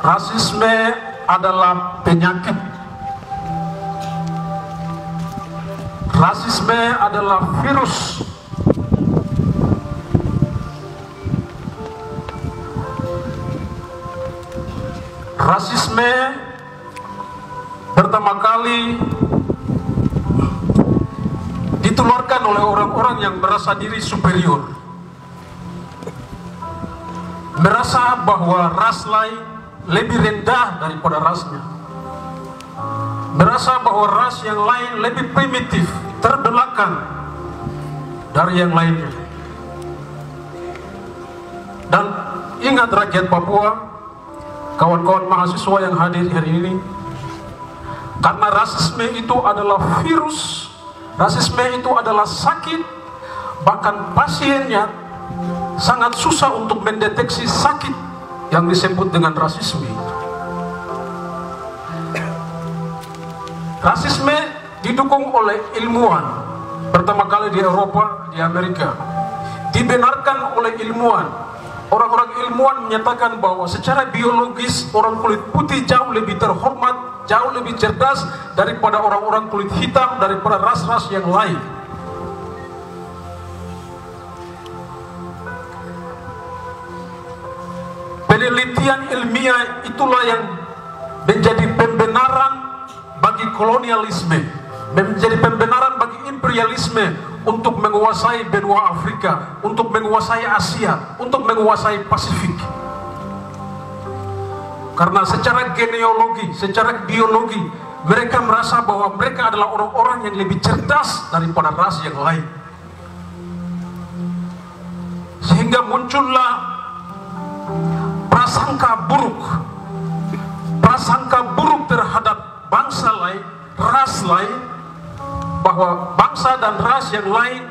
Rasisme adalah penyakit. Rasisme adalah virus. Rasisme pertama kali ditularkan oleh orang-orang yang merasa diri superior, merasa bahwa ras lain lebih rendah daripada rasnya, merasa bahwa ras yang lain lebih primitif, terbelakang dari yang lainnya. Dan ingat rakyat Papua, kawan-kawan mahasiswa yang hadir hari ini, karena rasisme itu adalah virus, rasisme itu adalah sakit, bahkan pasiennya sangat susah untuk mendeteksi sakit yang disebut dengan rasisme. Rasisme didukung oleh ilmuwan, pertama kali di Eropa, di Amerika, dibenarkan oleh ilmuwan. Orang-orang ilmuwan menyatakan bahwa secara biologis orang kulit putih jauh lebih terhormat, jauh lebih cerdas daripada orang-orang kulit hitam, daripada ras-ras yang lain. Penelitian ilmiah itulah yang menjadi pembenaran bagi kolonialisme, menjadi pembenaran bagi imperialisme untuk menguasai benua Afrika, untuk menguasai Asia, untuk menguasai Pasifik. Karena secara genealogi, secara biologi, mereka merasa bahwa mereka adalah orang-orang yang lebih cerdas daripada ras yang lain. Sehingga muncullah prasangka buruk terhadap bangsa lain, ras lain, bahwa bangsa dan ras yang lain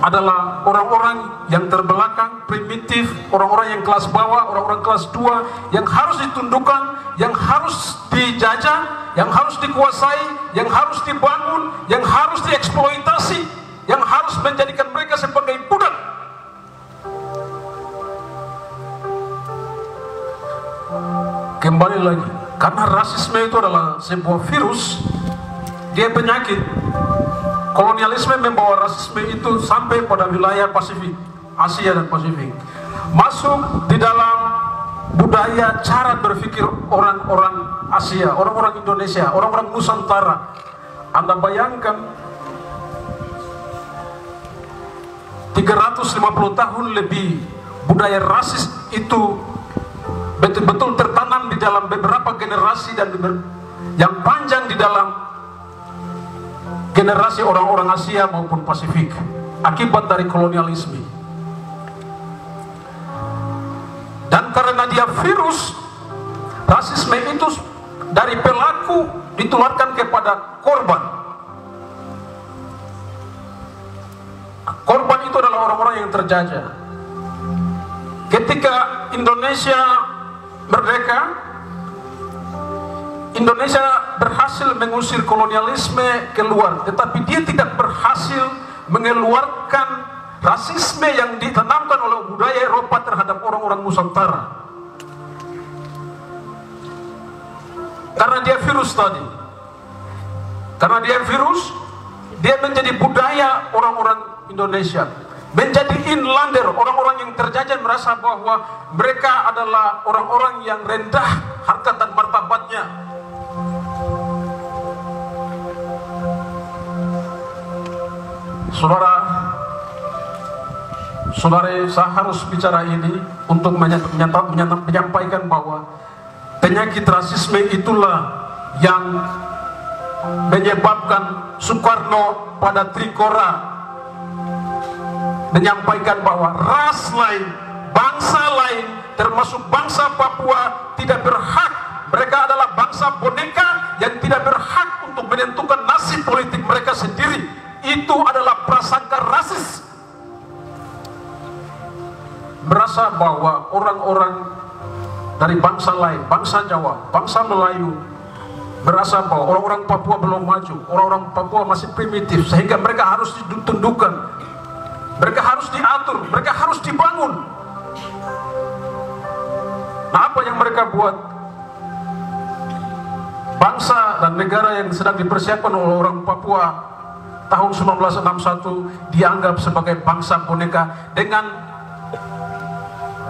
adalah orang-orang yang terbelakang, primitif, orang-orang yang kelas bawah, orang-orang kelas 2, yang harus ditundukkan, yang harus dijajah, yang harus dikuasai, yang harus dibangun, yang harus dieksploitasi, yang harus menjadikan mereka sebagai budak. Kembali lagi, karena rasisme itu adalah sebuah virus, dia penyakit. Kolonialisme membawa rasisme itu sampai pada wilayah Pasifik, Asia dan Pasifik, masuk di dalam budaya cara berpikir orang-orang Asia, orang-orang Indonesia, orang-orang Nusantara. Anda bayangkan 350 tahun lebih budaya rasis itu betul-betul tertanam di dalam beberapa generasi dan yang panjang di dalam generasi orang-orang Asia maupun Pasifik akibat dari kolonialisme. Dan karena dia virus, rasisme itu dari pelaku ditularkan kepada korban. Korban itu adalah orang-orang yang terjajah. Ketika Indonesia merdeka, Indonesia berhasil mengusir kolonialisme keluar, tetapi dia tidak berhasil mengeluarkan rasisme yang ditanamkan oleh budaya Eropa terhadap orang-orang Nusantara. Karena dia virus tadi, karena dia virus, dia menjadi budaya orang-orang Indonesia, menjadi inlander, orang-orang yang terjajah merasa bahwa mereka adalah orang-orang yang rendah harkat dan martabatnya. Saudara, saya harus bicara ini untuk menyampaikan bahwa penyakit rasisme itulah yang menyebabkan Soekarno pada Trikora menyampaikan bahwa ras lain, bangsa lain, termasuk bangsa Papua tidak berhak. Mereka adalah bangsa boneka yang tidak berhak untuk menentukan nasib politik mereka sendiri. Itu adalah prasangka rasis. Merasa bahwa orang-orang dari bangsa lain, bangsa Jawa, bangsa Melayu, merasa bahwa orang-orang Papua belum maju, orang-orang Papua masih primitif, sehingga mereka harus ditundukkan, mereka harus diatur, mereka harus dibangun. Nah, apa yang mereka buat? bangsa dan negara yang sedang dipersiapkan oleh orang Papua tahun 1961 dianggap sebagai bangsa boneka dengan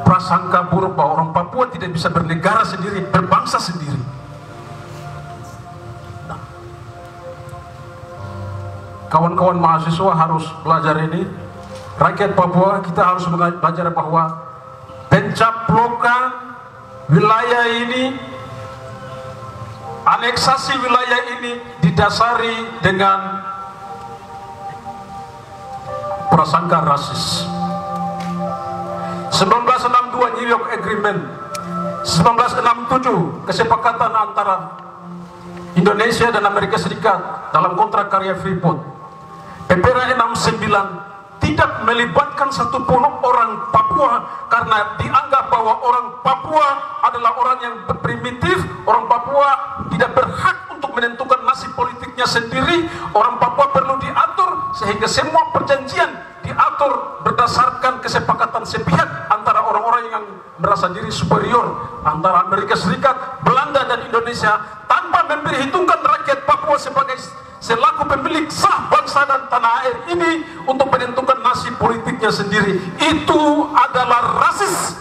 prasangka buruk bahwa orang Papua tidak bisa bernegara sendiri, berbangsa sendiri. Nah, kawan-kawan mahasiswa harus belajar ini. Rakyat Papua kita harus belajar bahwa pencaplokan wilayah ini, aneksasi wilayah ini didasari dengan prasangka rasis. 1962 New York Agreement, 1967 kesepakatan antara Indonesia dan Amerika Serikat dalam kontrak karya Freeport, PPRA 69 tidak melibatkan satupun orang Papua karena dianggap bahwa orang Papua adalah orang yang primitif, orang Papua tidak berhak untuk menentukan nasib politiknya sendiri, orang Papua perlu diatur sehingga semua perjanjian diatur berdasarkan kesepakatan sepihak antara orang-orang yang merasa diri superior antara Amerika Serikat, Belanda dan Indonesia tanpa memperhitungkan rakyat Papua sebagai selaku pemilik sah bangsa dan tanah air ini untuk menentukan nasib politiknya sendiri. Itu adalah rasis